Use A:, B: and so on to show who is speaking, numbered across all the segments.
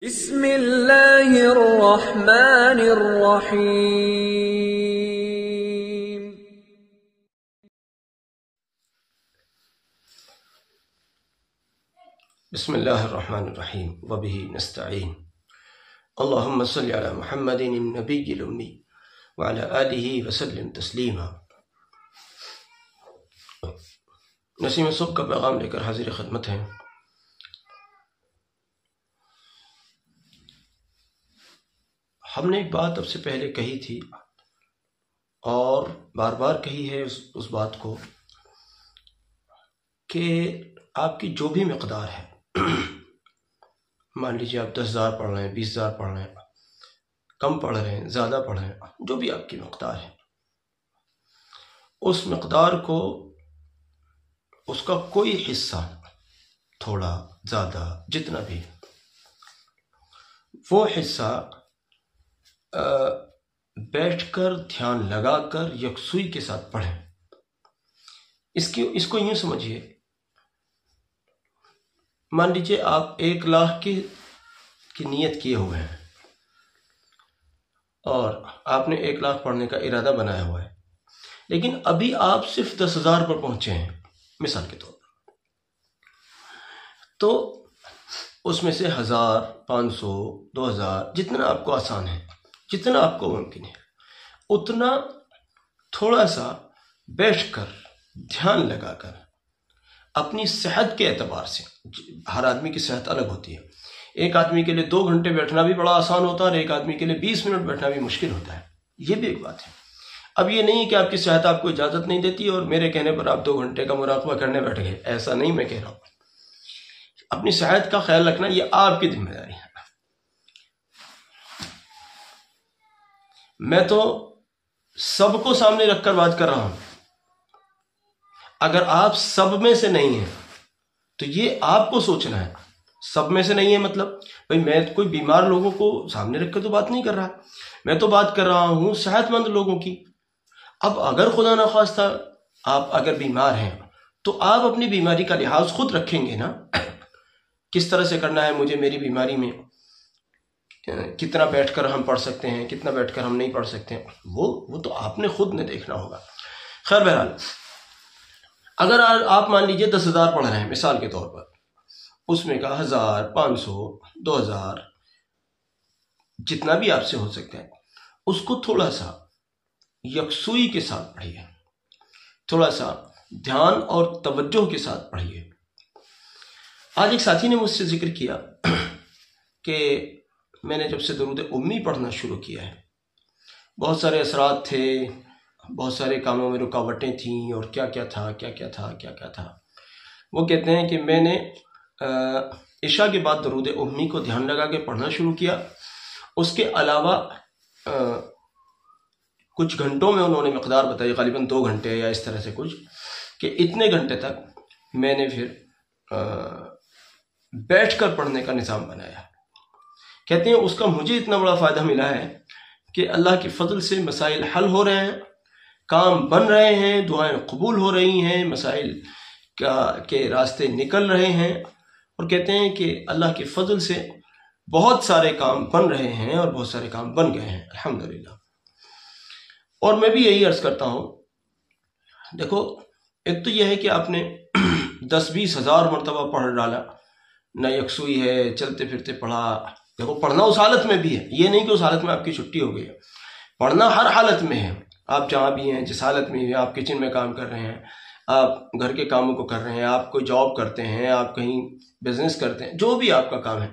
A: بسم اللہ الرحمن الرحیم۔
B: بسم اللہ الرحمن الرحیم وبہ نستعین۔ اللہم صلی علی محمد النبی الامی وعلی آلہ وسلم تسلیما۔ نسیم صبح کا پیغام لے کر حاضر خدمت ہیں۔ ہم نے ایک بات اب سے پہلے کہی تھی اور بار بار کہی ہے اس بات کو کہ آپ کی جو بھی مقدار ہے، مان لیجیے آپ 10,000 پڑھ رہے ہیں، 20,000 پڑھ رہے ہیں، کم پڑھ رہے ہیں، زیادہ پڑھ رہے ہیں، جو بھی آپ کی مقدار ہے، اس مقدار کو، اس کا کوئی حصہ، تھوڑا زیادہ جتنا بھی، وہ حصہ بیٹھ کر دھیان لگا کر یکسوئی کے ساتھ پڑھیں۔ اس کو یوں سمجھیے، مان لیجیے آپ 1,00,000 کی نیت کیے ہوئے ہیں اور آپ نے 1,00,000 پڑھنے کا ارادہ بنایا ہوا ہے، لیکن ابھی آپ صرف 10,000 پر پہنچے ہیں مثال کے طور پر، تو اس میں سے 1,000، 500، 2,000 جتنا آپ کو آسان ہے، جتنا آپ کو ممکن ہے، اتنا تھوڑا سا بیٹھ کر دھیان لگا کر اپنی صحت کے اعتبار سے، ہر آدمی کی صحت الگ ہوتی ہے، ایک آدمی کے لیے 2 گھنٹے بیٹھنا بھی بڑا آسان ہوتا ہے اور ایک آدمی کے لیے 20 منٹ بیٹھنا بھی مشکل ہوتا ہے، یہ بھی ایک بات ہے۔ اب یہ نہیں کہ آپ کی صحت آپ کو اجازت نہیں دیتی اور میرے کہنے پر آپ 2 گھنٹے کا مراقبہ کرنے بیٹھ گئے، ایسا نہیں میں کہہ رہا ہوں۔ اپنی صحت کا خیال رکھنا یہ آپ کی ذمہ داری ہے۔ میں تو سب کو سامنے رکھ کر بات کر رہا ہوں، اگر آپ سب میں سے نہیں ہیں تو یہ آپ کو سوچنا ہے۔ سب میں سے نہیں ہے مطلب بھئی میں کوئی بیمار لوگوں کو سامنے رکھ کر تو بات نہیں کر رہا، میں تو بات کر رہا ہوں صحت مند لوگوں کی۔ اب اگر خدا نخواستہ آپ اگر بیمار ہیں تو آپ اپنی بیماری کا لحاظ خود رکھیں گے نا، کس طرح سے کرنا ہے مجھے میری بیماری میں، کتنا بیٹھ کر ہم پڑھ سکتے ہیں، کتنا بیٹھ کر ہم نہیں پڑھ سکتے ہیں، وہ تو آپ نے خود نے دیکھنا ہوگا۔ خیر بہرحال، اگر آپ مان لیجئے 10,000 پڑھ رہے ہیں مثال کے طور پر، اس میں کا 1,000، 500، 2,000 جتنا بھی آپ سے ہو سکتا ہے، اس کو تھوڑا سا یکسوئی کے ساتھ پڑھیے، تھوڑا سا دھیان اور توجہ کے ساتھ پڑھیے۔ آج ایک ساتھی نے مجھ سے ذکر کیا کہ میں نے جب سے درود امی پڑھنا شروع کیا ہے، بہت سارے اثرات تھے، بہت سارے کاموں میں رکاوٹیں تھیں اور کیا کیا تھا۔ وہ کہتے ہیں کہ میں نے عشاء کے بعد درود امی کو دھیان لگا کے پڑھنا شروع کیا، اس کے علاوہ کچھ گھنٹوں میں انہوں نے مقدار بتائی، غالباً 2 گھنٹے یا اس طرح سے کچھ، کہ اتنے گھنٹے تک میں نے پھر بیٹھ کر پڑھنے کا نظام بنایا۔ کہتے ہیں اس کا مجھے اتنا بڑا فائدہ ملا ہے کہ اللہ کے فضل سے مسائل حل ہو رہے ہیں، کام بن رہے ہیں، دعائیں قبول ہو رہی ہیں، مسائل کے راستے نکل رہے ہیں، اور کہتے ہیں کہ اللہ کے فضل سے بہت سارے کام بن رہے ہیں اور بہت سارے کام بن گئے ہیں الحمدللہ۔ اور میں بھی یہی عرض کرتا ہوں، دیکھو ایک تو یہ ہے کہ آپ نے 10-20 ہزار مرتبہ پڑھ ڈالا، نہ یکسوئی ہے، چلتے پھرتے پڑھا۔ دیکھو پڑھنا اس حالت میں بھی ہے، یہ نہیں کہ اس حالت میں آپ کی چھٹی ہو گئی ہے، پڑھنا ہر حالت میں ہے، آپ جہاں بھی ہیں، جس حالت میں ہیں، آپ کچن میں کام کر رہے ہیں، آپ گھر کے کاموں کو کر رہے ہیں، آپ کوئی جاب کرتے ہیں، آپ کہیں بزنس کرتے ہیں، جو بھی آپ کا کام ہے،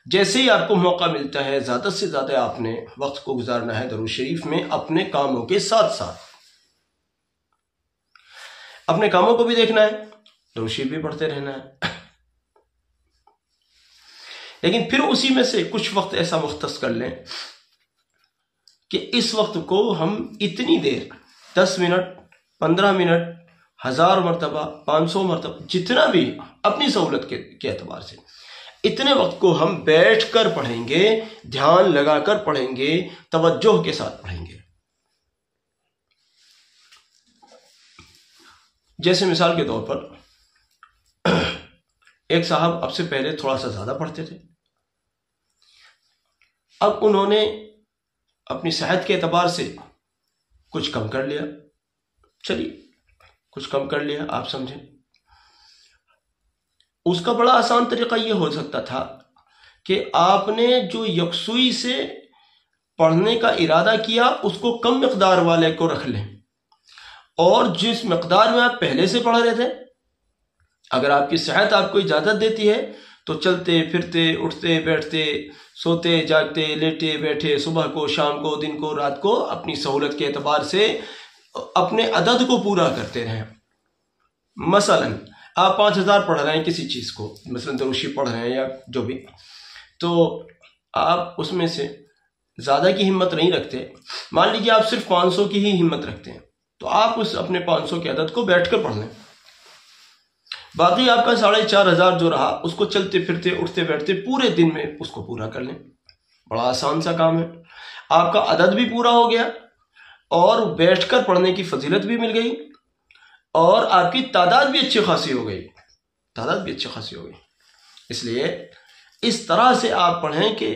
B: جیسے ہی آپ کو موقع ملتا ہے زیادہ سے زیادہ آپ نے وقت کو گزارنا ہے درود شریف میں، اپنے کاموں کے ساتھ ساتھ اپنے کاموں کو بھی دیکھنا ہے، درود شریف بھی پڑھتے رہنا ہے، لیکن پھر اسی میں سے کچھ وقت ایسا مختص کر لیں کہ اس وقت کو ہم اتنی دیر، 10 منٹ، 15 منٹ، 1,000 مرتبہ، 500 مرتبہ، جتنا بھی اپنی سہولت کے اعتبار سے، اتنے وقت کو ہم بیٹھ کر پڑھیں گے، دھیان لگا کر پڑھیں گے، توجہ کے ساتھ پڑھیں گے۔ جیسے مثال کے طور پر ایک صاحب اب سے پہلے تھوڑا سا زیادہ پڑھتے تھے، اب انہوں نے اپنی صحت کے اعتبار سے کچھ کم کر لیا، چلیے کچھ کم کر لیا، آپ سمجھیں۔ اس کا بڑا آسان طریقہ یہ ہو سکتا تھا کہ آپ نے جو یکسوئی سے پڑھنے کا ارادہ کیا اس کو کم مقدار والے کو رکھ لیں، اور جس مقدار میں آپ پہلے سے پڑھ رہے تھے، اگر آپ کی صحت آپ کو اجازت دیتی ہے تو چلتے پھرتے، اٹھتے بیٹھتے، سوتے جاگتے، لیٹے بیٹھے، صبح کو، شام کو، دن کو، رات کو، اپنی سہولت کے اعتبار سے اپنے عدد کو پورا کرتے رہیں۔ مثلا آپ 5000 پڑھ رہے ہیں کسی چیز کو، مثلا دروشی پڑھ رہے ہیں یا جو بھی، تو آپ اس میں سے زیادہ کی ہمت نہیں رکھتے، مان لیجیے آپ صرف 500 کی ہی ہمت رکھتے ہیں، تو آپ اس اپنے 500 کے عدد کو بیٹھ کر پڑھ لیں، باقی آپ کا 4500 جو رہا اس کو چلتے پھرتے، اٹھتے بیٹھتے پورے دن میں اس کو پورا کر لیں۔ بڑا آسان سا کام ہے، آپ کا عدد بھی پورا ہو گیا اور بیٹھ کر پڑھنے کی فضیلت بھی مل گئی، اور آپ کی تعداد بھی اچھی خاصی ہو گئی، اس لیے اس طرح سے آپ پڑھیں کہ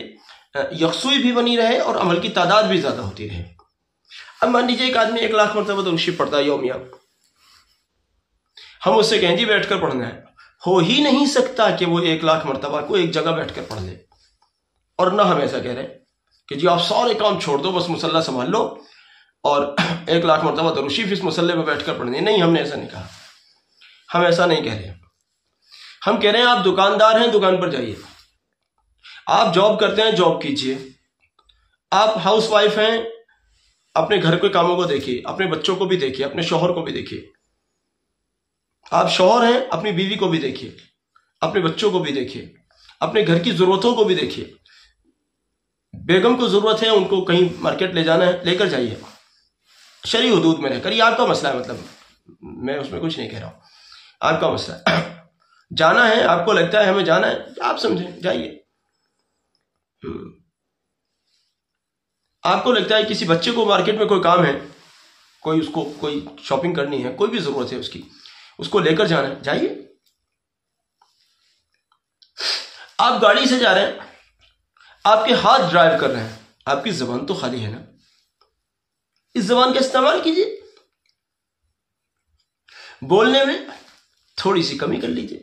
B: یکسوئی بھی بنی رہے اور عمل کی تعداد بھی زیادہ ہوتی رہے۔ اب مان لیجیے ایک آدمی 1,00,000 مرتبہ دروشی پڑھتا ہے یومیہ، ہم اس سے کہیں جی بیٹھ کر پڑھنا ہے، ہو ہی نہیں سکتا کہ وہ 1,00,000 مرتبہ کو ایک جگہ بیٹھ کر پڑھ لے، اور نہ ہم ایسا کہہ رہے ہیں کہ جی آپ سارے کام چھوڑ دو، بس مصلی سنبھال لو اور 1,00,000 مرتبہ دروشی اس مصلی میں بیٹھ کر پڑھنی ہے۔ نہیں، ہم نے ایسا نہیں کہا، ہم ایسا نہیں کہہ رہے، ہم کہہ رہے ہیں آپ دکاندار ہیں، دکان پر جائیے، آپ جاب کرتے ہیں، جاب کیجئے، آپ ہاؤس وائف ہیں، اپنے گھر کے کاموں کو دیکھیے، اپنے بچوں کو بھی دیکھیے، اپنے شوہر کو بھی دیکھیے، آپ شوہر ہیں، اپنی بیوی کو بھی دیکھیے، اپنے بچوں کو بھی دیکھیے، اپنے گھر کی ضرورتوں کو بھی دیکھیے، بیگم کو ضرورت ہے، ان کو کہیں مارکیٹ لے جانا ہے، لے کر جائیے، شرعی حدود میں رہ کر، یہ آپ کا مسئلہ ہے، مطلب میں اس میں کچھ نہیں کہہ رہا ہوں، آپ کا مسئلہ ہے، جانا ہے، آپ کو لگتا ہے ہمیں جانا ہے، آپ سمجھیں، جائیے۔ آپ کو لگتا ہے کسی بچے کو مارکیٹ میں کوئی کام ہے، کوئی اس کو کوئی شاپنگ کرنی ہے، کوئی بھی ضرورت ہے اس کی، اس کو لے کر جانا ہے، جائیے۔ آپ گاڑی سے جا رہے ہیں، آپ کے ہاتھ ڈرائیو کر رہے ہیں، آپ کی زبان تو خالی ہے نا، اس زبان کا استعمال کیجیے، بولنے میں تھوڑی سی کمی کر لیجیے۔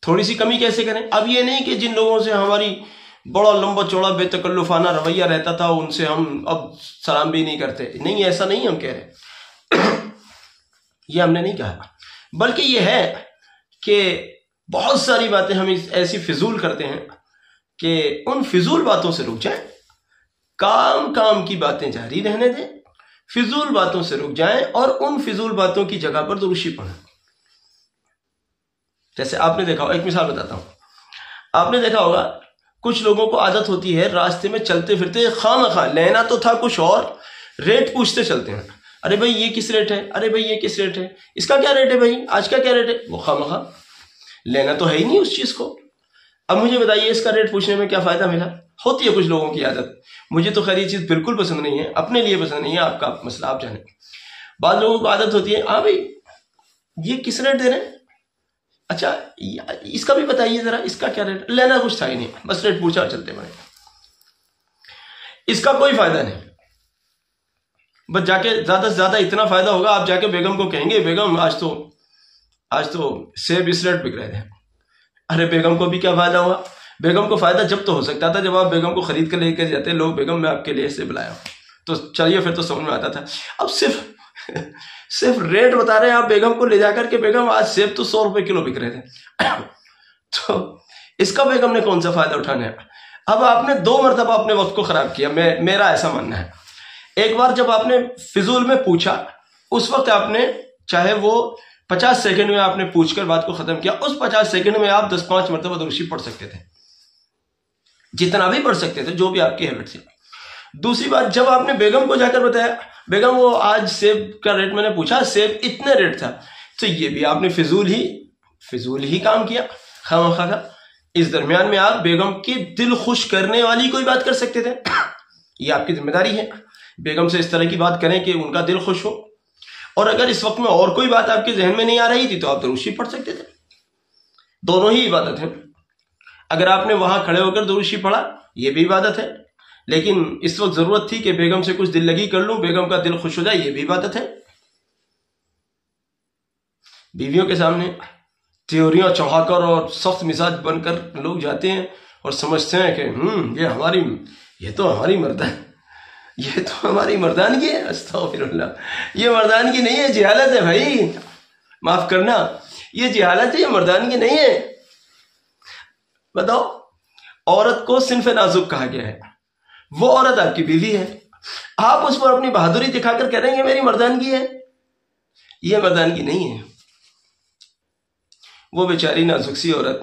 B: تھوڑی سی کمی کیسے کریں؟ اب یہ نہیں کہ جن لوگوں سے ہماری بڑا لمبا چوڑا بے تکلفانہ رویہ رہتا تھا ان سے ہم اب سلام بھی نہیں کرتے، نہیں، ایسا نہیں ہم کہہ رہے، یہ ہم نے نہیں کہا، بلکہ یہ ہے کہ بہت ساری باتیں ہم ایسی فضول کرتے ہیں کہ ان فضول باتوں سے رک جائیں، کام کی باتیں جاری رہنے دیں، فضول باتوں سے رک جائیں اور ان فضول باتوں کی جگہ پر دروشی پڑھیں۔ جیسے آپ نے دیکھا ہوگا، ایک مثال بتاتا ہوں، آپ نے دیکھا ہوگا کچھ لوگوں کو عادت ہوتی ہے راستے میں چلتے پھرتے خواہ لینا تو تھا کچھ اور، ریٹ پوچھتے چلتے ہیں، ارے بھائی یہ کس ریٹ ہے، ارے بھائی یہ کس ریٹ ہے، اس کا کیا ریٹ ہے بھائی، آج کا کیا ریٹ ہے، وہ خواہ لینا تو ہے ہی نہیں اس چیز کو۔ اب مجھے بتائیے اس کا ریٹ پوچھنے میں کیا فائدہ ملا؟ ہوتی ہے کچھ لوگوں کی عادت، مجھے تو خیر یہ چیز بالکل پسند نہیں ہے، اپنے لیے پسند نہیں ہے، آپ کا مسئلہ آپ جانیں۔ بعض لوگوں کو عادت ہوتی ہے، ہاں بھائی یہ کس ریٹ دے رہے ہیں، اچھا اس کا بھی بتائیے ذرا، اس کا کیا ریٹ، لینا کچھ تھا ہی نہیں، بس ریٹ پوچھا اور چلتے بڑے، اس کا کوئی فائدہ نہیں، بس جا کے زیادہ سے زیادہ اتنا فائدہ ہوگا، آپ جا کے بیگم کو کہیں گے بیگم آج تو سیب اس ریٹ بک رہے تھے، ارے بیگم کو بھی کیا فائدہ ہوا؟ بیگم کو فائدہ جب تو ہو سکتا تھا جب آپ بیگم کو خرید کر لے کے جاتے، لوگ بیگم میں آپ کے لیے سیب لایا ہوں، تو چلیے پھر تو سمجھ میں آتا تھا۔ اب صرف ریٹ بتا رہے ہیں آپ بیگم کو لے جا کر کے، بیگم آج سیب تو 100 روپے کلو بک رہے تھے، تو اس کا بیگم نے کون سا فائدہ اٹھانا ہے؟ اب آپ نے 2 مرتبہ اپنے وقت کو خراب کیا، میرا ایسا ماننا ہے۔ ایک بار جب آپ نے فضول میں پوچھا، اس وقت آپ نے چاہے وہ 50 سیکنڈ میں آپ نے پوچھ کر بات کو ختم کیا، اس 50 سیکنڈ میں آپ 10-5 مرتبہ دروشی پڑھ سکتے تھے، جتنا بھی پڑھ سکتے تھے، جو بھی آپ کی ہیبٹ تھی۔ دوسری بات، جب آپ نے بیگم کو جا کر بتایا بیگم وہ آج سیب کا ریٹ میں نے پوچھا، سیب اتنے ریٹ تھا، تو یہ بھی آپ نے فضول ہی کام کیا، خواہ۔ اس درمیان میں آپ بیگم کی دل خوش کرنے والی کوئی بات کر سکتے تھے، یہ آپ کی ذمہ داری ہے، بیگم سے اس طرح کی بات کریں کہ ان کا دل خوش ہو، اور اگر اس وقت میں اور کوئی بات آپ کے ذہن میں نہیں آ رہی تھی تو آپ دروشی پڑھ سکتے تھے، دونوں ہی عبادت ہیں۔ اگر آپ نے وہاں کھڑے ہو کر درود شریف پڑھا یہ بھی عبادت ہے، لیکن اس وقت ضرورت تھی کہ بیگم سے کچھ دل لگی کر لوں، بیگم کا دل خوش ہو جائے، یہ بھی عبادت ہے۔ بیویوں کے سامنے تیوریاں چڑھا کر اور سخت مزاج بن کر لوگ جاتے ہیں اور سمجھتے ہیں کہ یہ تو ہماری مردان، یہ تو ہماری مردانگی ہے۔ استغفر اللہ، یہ مردانگی نہیں ہے، جہالت ہے بھائی، معاف کرنا، یہ جہالت ہے، یہ مردانگی نہیں ہے۔ بتاؤ، عورت کو صنف نازک کہا گیا ہے، وہ عورت آپ کی بیوی ہے، آپ اس پر اپنی بہادری دکھا کر کہہ رہے ہیں کہ میری مردانگی ہے، یہ مردانگی نہیں ہے۔ وہ بیچاری نازک سی عورت،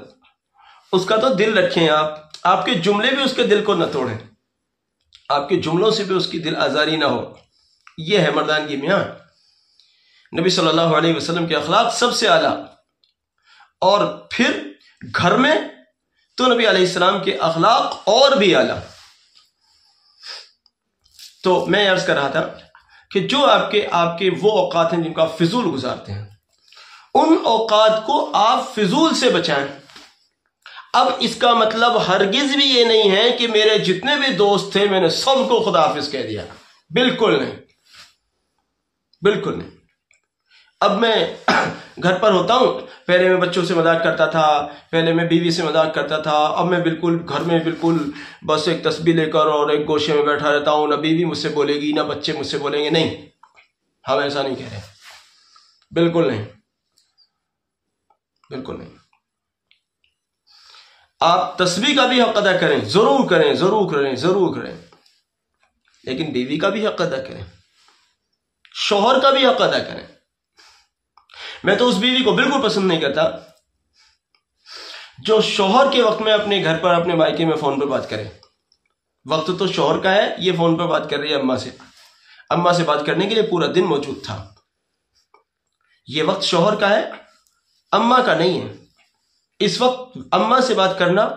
B: اس کا تو دل رکھیں، آپ کے جملے بھی اس کے دل کو نہ توڑیں، آپ کے جملوں سے بھی اس کی دل آزاری نہ ہو، یہ ہے مردانگی میاں۔ نبی صلی اللہ علیہ وسلم کے اخلاق سب سے اعلیٰ، اور پھر گھر میں تو نبی علیہ السلام کے اخلاق اور بھی اعلیٰ۔ تو میں عرض کر رہا تھا کہ جو آپ کے وہ اوقات ہیں جن کو آپ فضول گزارتے ہیں، ان اوقات کو آپ فضول سے بچائیں۔ اب اس کا مطلب ہرگز بھی یہ نہیں ہے کہ میرے جتنے بھی دوست تھے میں نے سب کو خدا حافظ کہہ دیا، بالکل نہیں، بالکل نہیں۔ اب میں گھر پر ہوتا ہوں، پہلے میں بچوں سے مذاق کرتا تھا، پہلے میں بیوی سے مذاق کرتا تھا، اب میں بالکل گھر میں بالکل بس ایک تسبیح لے کر اور ایک گوشے میں بیٹھا رہتا ہوں، نہ بیوی مجھ سے بولے گی، نہ بچے مجھ سے بولیں گے، نہیں، ہم ایسا نہیں کہہ رہے، بالکل نہیں، بالکل نہیں۔ آپ تسبیح کا بھی حق ادا کریں، ضرور کریں، ضرور کریں، ضرور کریں، لیکن بیوی کا بھی حق ادا کریں، شوہر کا بھی حق ادا کریں۔ میں تو اس بیوی کو بالکل پسند نہیں کرتا جو شوہر کے وقت میں اپنے گھر پر اپنے مائکے میں فون پر بات کرے۔ وقت تو شوہر کا ہے، یہ فون پر بات کر رہی ہے اماں سے بات کرنے کے لیے پورا دن موجود تھا۔ یہ وقت شوہر کا ہے، اماں کا نہیں ہے۔ اس وقت اماں سے بات کرنا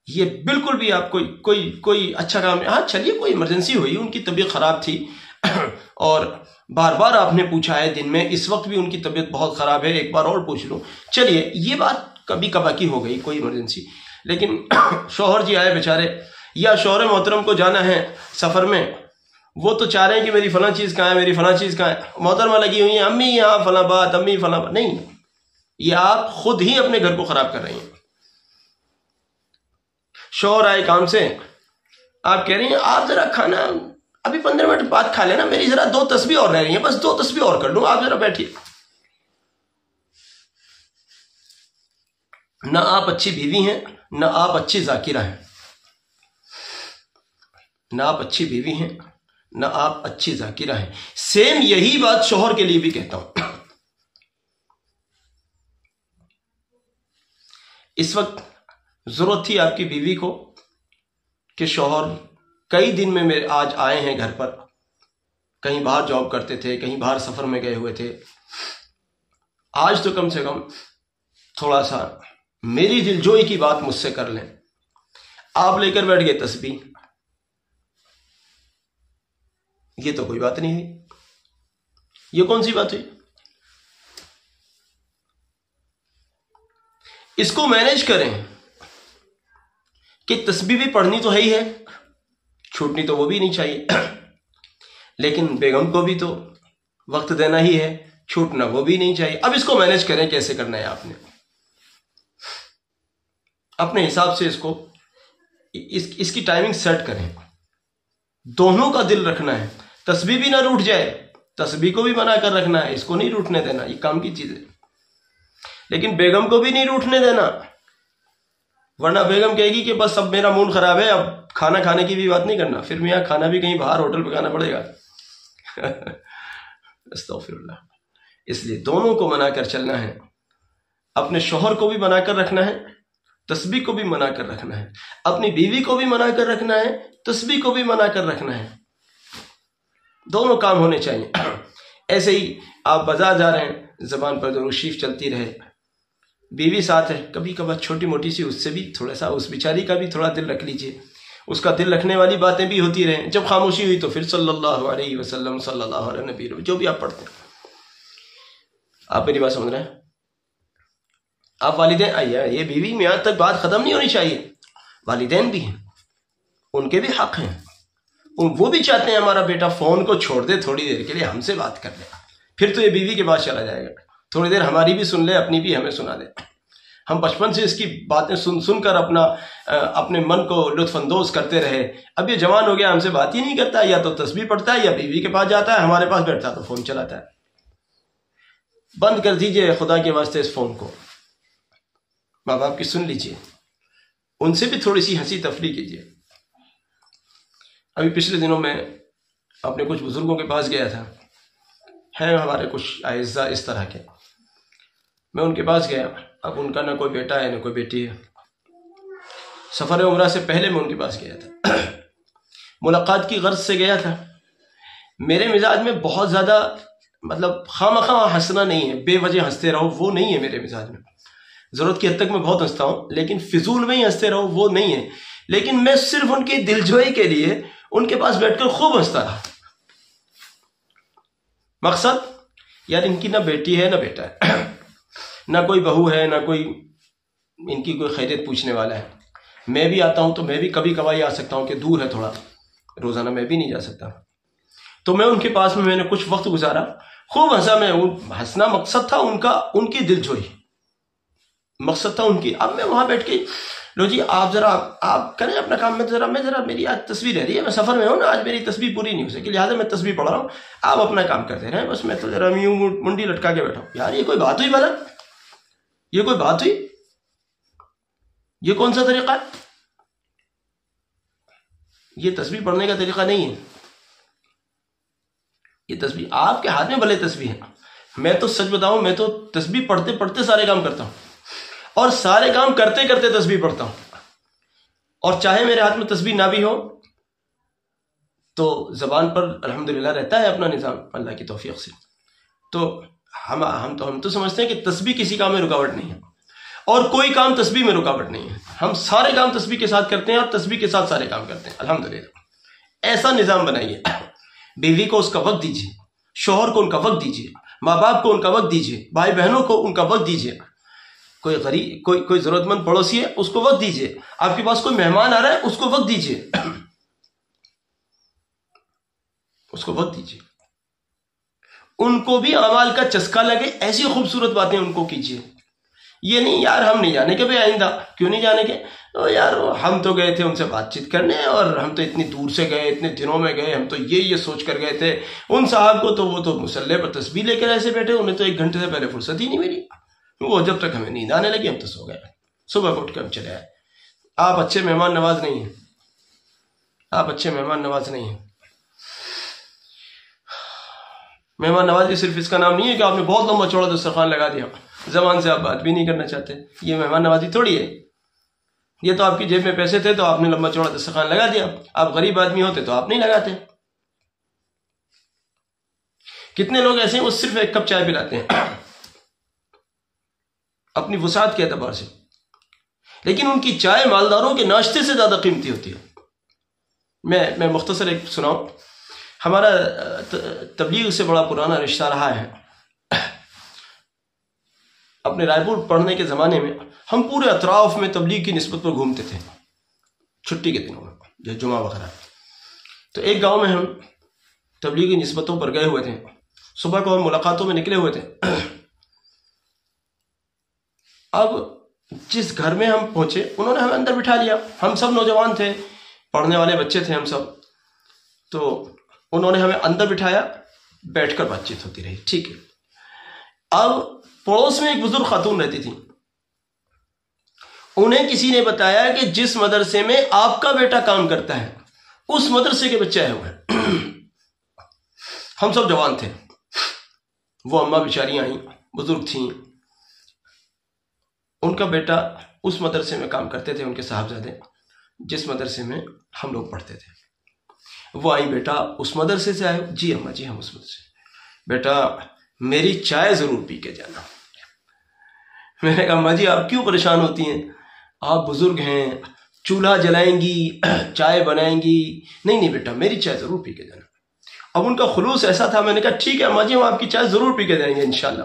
B: یہ بالکل بھی آپ کوئی اچھا کام نہیں۔ ہاں چلیے، کوئی ایمرجنسی ہوئی، ان کی طبیعت خراب تھی اور بار بار آپ نے پوچھا ہے دن میں، اس وقت بھی ان کی طبیعت بہت خراب ہے، ایک بار اور پوچھ لوں، چلیے یہ بات کبھی کبھا کی ہو گئی، کوئی ایمرجنسی۔ لیکن شوہر جی آئے بیچارے، یا شوہر محترم کو جانا ہے سفر میں، وہ تو چاہ رہے ہیں کہ میری فلاں چیز کہاں ہے، میری فلاں چیز کہاں ہے، محترمہ لگی ہوئی ہیں امی یہاں فلاں بات، امی فلاں بات، نہیں، یہ آپ خود ہی اپنے گھر کو خراب کر رہی ہیں۔ شوہر آئے کام سے، آپ کہہ رہی ہیں آپ ذرا کھانا ابھی 15 منٹ بعد کھا لینا، میری ذرا 2 تسبیح اور رہ رہی ہیں، بس 2 تسبیح اور کر لوں، آپ ذرا بیٹھیے۔ نہ آپ اچھی بیوی ہیں، نہ آپ اچھی ذاکرہ ہیں، نہ آپ اچھی بیوی ہیں، نہ آپ اچھی ذاکرہ ہیں۔ سیم یہی بات شوہر کے لیے بھی کہتا ہوں۔ اس وقت ضرورت تھی آپ کی بیوی کو کہ شوہر کئی دن میں میرے آج آئے ہیں گھر پر، کہیں باہر جاب کرتے تھے، کہیں باہر سفر میں گئے ہوئے تھے، آج تو کم سے کم تھوڑا سا میری دلجوئی کی بات مجھ سے کر لیں۔ آپ لے کر بیٹھ گئے تسبیح، یہ تو کوئی بات نہیں ہوئی، یہ کون سی بات ہوئی؟ اس کو مینیج کریں کہ تسبیح بھی پڑھنی تو ہے ہی ہے، چھوٹنی تو وہ بھی نہیں چاہیے، لیکن بیگم کو بھی تو وقت دینا ہی ہے، چھوٹنا وہ بھی نہیں چاہیے۔ اب اس کو مینیج کریں، کیسے کرنا ہے آپ نے اپنے حساب سے اس کی ٹائمنگ سیٹ کریں، دونوں کا دل رکھنا ہے، تسبیح بھی نہ روٹ جائے، تسبیح کو بھی بنا کر رکھنا ہے، اس کو نہیں روٹنے دینا، یہ کام کی چیز ہے، لیکن بیگم کو بھی نہیں روٹنے دینا، ورنہ بیگم کہے گی کہ بس اب میرا موڈ خراب ہے، اب کھانا کھانے کی بھی بات نہیں کرنا، پھر میاں کھانا بھی کہیں باہر ہوٹل پہ کھانا پڑے گا۔ استغفر اللہ۔ اس لیے دونوں کو منا کر چلنا ہے، اپنے شوہر کو بھی منا کر رکھنا ہے، تسبیح کو بھی منا کر رکھنا ہے، اپنی بیوی کو بھی منا کر رکھنا ہے، تسبیح کو بھی منا کر رکھنا ہے، دونوں کام ہونے چاہیے۔ ایسے ہی آپ بازار جا رہے ہیں، زبان پر درود شریف چلتی رہے، بیوی ساتھ ہے، کبھی کبھار چھوٹی موٹی سی اس سے بھی تھوڑا سا، اس بیچاری کا بھی تھوڑا دل رکھ لیجئے، اس کا دل رکھنے والی باتیں بھی ہوتی رہیں۔ جب خاموشی ہوئی تو پھر صلی اللہ علیہ وسلم، صلی اللہ علیہ نبی، جو بھی آپ پڑھتے ہیں۔ آپ میری بات سمجھ رہے ہیں؟ آپ والدین یہ بیوی میں یہاں تک بات ختم نہیں ہونی چاہیے، والدین بھی ہیں، ان کے بھی حق ہیں، وہ بھی چاہتے ہیں ہمارا بیٹا فون کو چھوڑ دے تھوڑی دیر کے لیے ہم سے بات کر لے، پھر تو یہ بیوی کے پاس چلا جائے گا، تھوڑی دیر ہماری بھی سن لے، اپنی بھی ہمیں سنا دے۔ ہم بچپن سے اس کی باتیں سن کر اپنے من کو لطف اندوز کرتے رہے، اب یہ جوان ہو گیا، ہم سے بات ہی نہیں کرتا، یا تو تسبیح پڑھتا ہے یا بیوی کے پاس جاتا ہے، ہمارے پاس بیٹھتا ہے تو فون چلاتا ہے۔ بند کر دیجئے خدا کے واسطے اس فون کو، ماں باپ کی سن لیجئے، ان سے بھی تھوڑی سی ہنسی تفریح کیجئے۔ ابھی پچھلے دنوں میں اپنے کچھ بزرگوں کے پاس گیا تھا، ہیں ہمارے کچھ اعزاء اس طرح کے، میں ان کے پاس گیا، اب ان کا نہ کوئی بیٹا ہے نہ کوئی بیٹی ہے۔ سفر عمرہ سے پہلے میں ان کے پاس گیا تھا، ملاقات کی غرض سے گیا تھا۔ میرے مزاج میں بہت زیادہ خواہ ہنسنا نہیں ہے، بے وجہ ہنستے رہو وہ نہیں ہے میرے مزاج میں، ضرورت کی حد تک میں بہت ہنستا ہوں، لیکن فضول میں ہی ہنستے رہو وہ نہیں ہے، لیکن میں صرف ان کی دلجوئی کے لیے ان کے پاس بیٹھ کر خوب ہنستا رہا۔ مقصد یار ان کی نہ بیٹی ہے نہ بیٹا ہے، نہ کوئی بہو ہے نہ کوئی ان کی کوئی خیریت پوچھنے والا ہے۔ میں بھی آتا ہوں تو میں بھی کبھی کبھار آ سکتا ہوں کہ دور ہے تھوڑا، روزانہ میں بھی نہیں جا سکتا، تو میں ان کے پاس میں نے کچھ وقت گزارا، خوب ہنسا میں، ہنسنا مقصد تھا ان کی دلجوئی، مقصد تھا ان کی۔ اب میں وہاں بیٹھ کے لو جی آپ کریں اپنا کام، میں ذرا میری آج تصویر رہ رہی ہے، میں سفر میں ہوں نا، آج میری تصویر پوری نہیں ہو سکی، لہٰذا میں تصویر پڑھ رہا ہوں، آپ اپنا کام کرتے رہیں، بس میں تو ذرا یوں منڈی لٹکا کے بیٹھا ہوں۔ یار یہ کوئی بات ہوئی بھلا؟ یہ کوئی بات ہوئی؟ یہ کون سا طریقہ ہے؟ یہ تصویر پڑھنے کا طریقہ نہیں ہے۔ یہ تصویر آپ کے ہاتھ میں بھلے تصویر ہے، میں تو سچ بتاؤں میں تو تصویر پڑھتے پڑھتے سارے کام کرتا ہوں، اور سارے کام کرتے کرتے تصویر پڑھتا ہوں، اور چاہے میرے ہاتھ میں تصویر نہ بھی ہو تو زبان پر الحمدللہ رہتا ہے اپنا نظام اللہ کی توفیق سے۔ تو ہم تو سمجھتے ہیں کہ تسبیح کسی کام میں رکاوٹ نہیں ہے، اور کوئی کام تسبیح میں رکاوٹ نہیں ہے، ہم سارے کام تسبیح کے ساتھ کرتے ہیں اور تسبیح کے ساتھ سارے کام کرتے ہیں الحمدللہ۔ ایسا نظام بنائیے، بیوی کو اس کا وقت دیجیے، شوہر کو ان کا وقت دیجیے، ماں باپ کو ان کا وقت دیجیے، بھائی بہنوں کو ان کا وقت دیجیے، کوئی غریب کوئی ضرورت مند پڑوسی ہے اس کو وقت دیجیے، آپ کے پاس کوئی مہمان آ رہا ہے اس کو وقت دیجیے، اس کو وقت دیجیے، ان کو بھی اعمال کا چسکا لگے، ایسی خوبصورت باتیں ان کو کیجیے۔ یہ نہیں یار ہم نہیں جانے کے بھائی آئندہ، کیوں نہیں جانے کے؟ یار ہم تو گئے تھے ان سے بات چیت کرنے، اور ہم تو اتنی دور سے گئے، اتنے دنوں میں گئے، ہم تو یہ سوچ کر گئے تھے، ان صاحب کو تو وہ تو مسلح پر تسبیح لے کر ایسے بیٹھے، انہیں تو 1 گھنٹے سے پہلے فرصت ہی نہیں ملی، وہ جب تک ہمیں نیند آنے لگی ہم تو سو گئے، صبح کو اٹھ کے ہم چلے آئے۔ آپ اچھے مہمان نواز نہیں ہیں، آپ اچھے مہمان نواز نہیں ہیں۔ مہمان نوازی صرف اس کا نام نہیں ہے کہ آپ نے بہت لمبا چوڑا دسترخوان لگا دیا، زبان سے آپ بات بھی نہیں کرنا چاہتے، یہ مہمان نوازی تھوڑی ہے۔ یہ تو آپ کی جیب میں پیسے تھے تو آپ نے لمبا چوڑا دسترخوان لگا دیا، آپ غریب آدمی ہوتے تو آپ نہیں لگاتے۔ کتنے لوگ ایسے ہیں وہ صرف 1 کپ چائے پلاتے ہیں اپنی وسعت کے اعتبار سے، لیکن ان کی چائے مالداروں کے ناشتے سے زیادہ قیمتی ہوتی ہے۔ میں مختصر ایک سناؤں، ہمارا تبلیغ سے بڑا پرانا رشتہ رہا ہے۔ اپنے رائے پور پڑھنے کے زمانے میں ہم پورے اطراف میں تبلیغ کی نسبت پر گھومتے تھے، چھٹی کے دنوں میں جو جمعہ وغیرہ۔ تو ایک گاؤں میں ہم تبلیغی نسبتوں پر گئے ہوئے تھے، صبح کو ہم ملاقاتوں میں نکلے ہوئے تھے۔ اب جس گھر میں ہم پہنچے انہوں نے ہمیں اندر بٹھا لیا، ہم سب نوجوان تھے، پڑھنے والے بچے تھے ہم سب، تو انہوں نے ہمیں اندر بٹھایا، بیٹھ کر بات چیت ہوتی رہی، ٹھیک ہے۔ اب پڑوس میں ایک بزرگ خاتون رہتی تھی، انہیں کسی نے بتایا کہ جس مدرسے میں آپ کا بیٹا کام کرتا ہے اس مدرسے کے بچے آئے ہوئے ہیں۔ ہم سب جوان تھے، وہ اماں بیچاریاں آئیں، بزرگ تھیں، ان کا بیٹا اس مدرسے میں کام کرتے تھے، ان کے صاحبزادے جس مدرسے میں ہم لوگ پڑھتے تھے۔ وہ آئی، بیٹا اس مدرسے سے آئے؟ جی اماں جی ہم اس مدرسے۔ بیٹا میری چائے ضرور پی کے جانا۔ میں نے کہا اماں جی آپ کیوں پریشان ہوتی ہیں، آپ بزرگ ہیں، چولہا جلائیں گی، چائے بنائیں گی، نہیں بیٹا میری چائے ضرور پی کے جانا۔ اب ان کا خلوص ایسا تھا، میں نے کہا ٹھیک ہے اماں جی ہم آپ کی چائے ضرور پی کے جائیں گے انشاءاللہ۔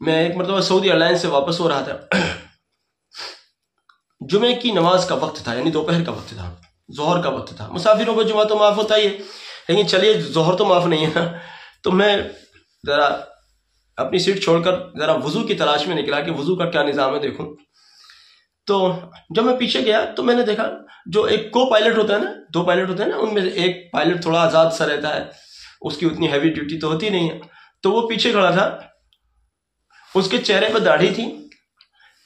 B: میں ایک مرتبہ سعودی ایئر لائن سے واپس ہو رہا تھا، جمعے کی نماز کا وقت تھا، یعنی دوپہر کا وقت تھا، ظہر کا وقت تھا. مسافروں کو جمعہ تو معاف ہوتا ہی ہے، لیکن چلیے ظہر تو معاف نہیں ہے نا. تو میں ذرا اپنی سیٹ چھوڑ کر ذرا وضو کی تلاش میں نکلا کہ وضو کا کیا نظام ہے دیکھوں. تو جب میں پیچھے گیا تو میں نے دیکھا جو ایک کو پائلٹ ہوتا ہے نا، 2 پائلٹ ہوتے ہیں نا، ان میں ایک پائلٹ تھوڑا آزاد سا رہتا ہے، اس کی اتنی ہیوی ڈیوٹی تو ہوتی نہیں ہے. تو وہ پیچھے کھڑا تھا، اس کے چہرے پہ داڑھی تھی،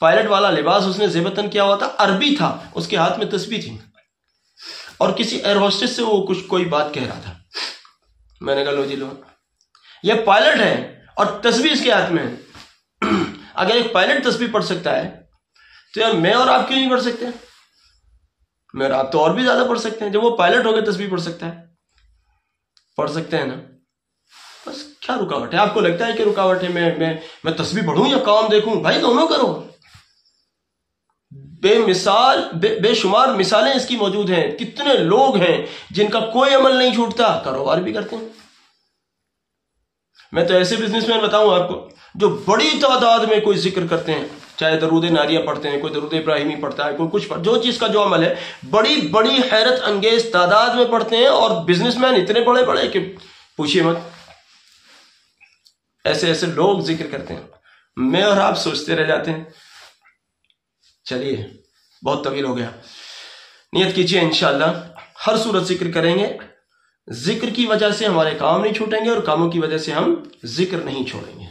B: پائلٹ والا لباس اس نے زیبتن کیا ہوا تھا، عربی تھا، اس کے ہاتھ میں تسبیح تھی، اور کسی ایئر ہوسٹس سے وہ کوئی بات کہہ رہا تھا. میں نے کہا لو جی لو، یہ پائلٹ ہے اور تسبیح اس کے ہاتھ میں ہے. اگر ایک پائلٹ تسبیح پڑھ سکتا ہے تو یار میں اور آپ کیوں نہیں پڑھ سکتے؟ میں اور آپ تو اور بھی زیادہ پڑھ سکتے ہیں. جب وہ پائلٹ ہو کے تسبیح پڑھ سکتا ہے، پڑھ سکتے ہیں نا. بس کیا رکاوٹ ہے؟ آپ کو لگتا ہے کہ رکاوٹ ہے میں تسبیح پڑھوں یا کام دیکھوں؟ بھائی دونوں کرو. بے شمار مثالیں اس کی موجود ہیں. کتنے لوگ ہیں جن کا کوئی عمل نہیں چھوٹتا، کاروبار بھی کرتے ہیں. میں تو ایسے بزنس مین بتاؤں آپ کو جو بڑی تعداد میں کوئی ذکر کرتے ہیں، چاہے درود ناریہ پڑھتے ہیں، کوئی درود ابراہیمی پڑھتا ہے، کوئی کچھ جو چیز کا جو عمل ہے بڑی بڑی حیرت انگیز تعداد میں پڑھتے ہیں، اور بزنس مین اتنے بڑے بڑے کہ پوچھیے مت. ایسے ایسے لوگ ذکر کرتے ہیں، میں اور آپ سوچتے رہ جاتے ہیں. چلیے بہت طویل ہو گیا. نیت کیجئے انشاءاللہ ہر صورت ذکر کریں گے. ذکر کی وجہ سے ہمارے کام نہیں چھوٹیں گے، اور کاموں کی وجہ سے ہم ذکر نہیں چھوڑیں گے.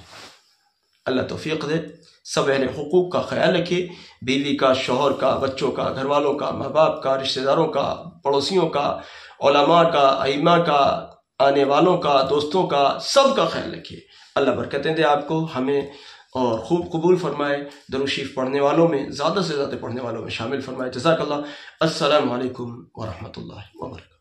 B: اللہ توفیق دے. سب اہل حقوق کا خیال رکھیے، بیوی کا، شوہر کا، بچوں کا، گھر والوں کا، ماں باپ کا، رشتہ داروں کا، پڑوسیوں کا، علماء کا، ائمہ کا، آنے والوں کا، دوستوں کا، سب کا خیال رکھیے. اللہ برکتیں دے آپ کو، ہمیں اور خوب قبول فرمائے. درود شریف پڑھنے والوں میں، زیادہ سے زیادہ پڑھنے والوں میں شامل فرمائے. جزاک اللہ. السلام علیکم ورحمۃ اللہ وبرکاتہ.